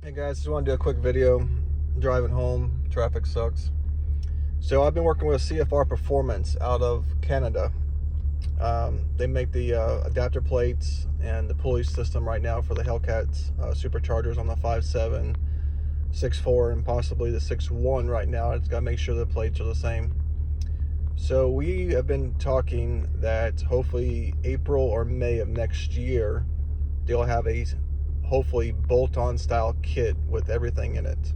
Hey guys, just want to do a quick video. Driving home, traffic sucks. So I've been working with CFR Performance out of Canada. They make the adapter plates and the pulley system right now for the Hellcat Superchargers on the 5.7, 6.4, and possibly the 6.1 right now. It's got to make sure the plates are the same. So we have been talking that hopefully April or May of next year, they'll have a hopefully bolt-on style kit with everything in it.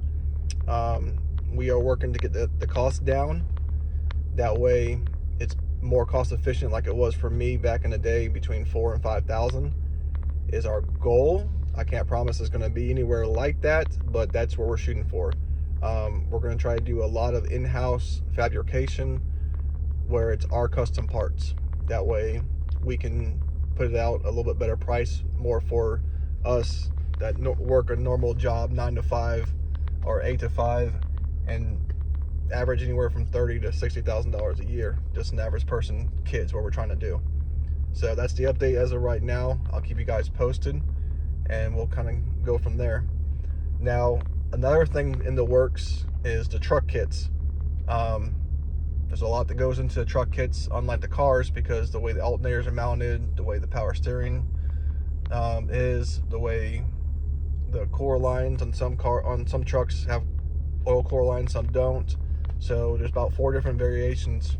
We are working to get the cost down. That way it's more cost efficient, like it was for me back in the day. Between $4,000 and $5,000 is our goal. I can't promise it's going to be anywhere like that, but that's what we're shooting for. We're going to try to do a lot of in-house fabrication where it's our custom parts. That way we can put it out a little bit better price, more for us that work a normal job 9 to 5 or 8 to 5 and average anywhere from $30,000 to $60,000 a year. Just an average person kid's what we're trying to do. So that's the update as of right now. I'll keep you guys posted and we'll kind of go from there. Now another thing in the works is the truck kits. There's a lot that goes into the truck kits, unlike the cars, because the way the alternators are mounted, the way the power steering is, the way the core lines on some trucks have oil core lines, some don't. So there's about 4 different variations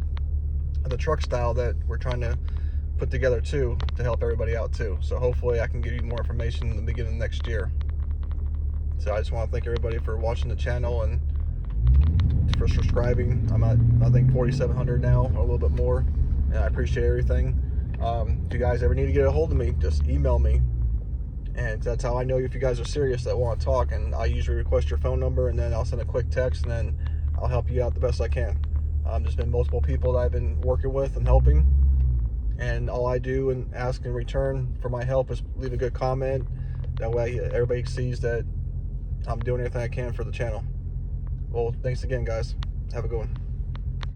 of the truck style that we're trying to put together too, to help everybody out too. So hopefully I can give you more information in the beginning of next year. So I just want to thank everybody for watching the channel and for subscribing. I'm at, I think, 4,700 now, or a little bit more, and I appreciate everything. If you guys ever need to get a hold of me, just email me, and that's how I know if you guys are serious that want to talk. And I usually request your phone number, and then I'll send a quick text, and then I'll help you out the best I can. There's been multiple people that I've been working with and helping, and all I do and ask in return for my help is leave a good comment. That way everybody sees that I'm doing everything I can for the channel. Well, thanks again, guys. Have a good one.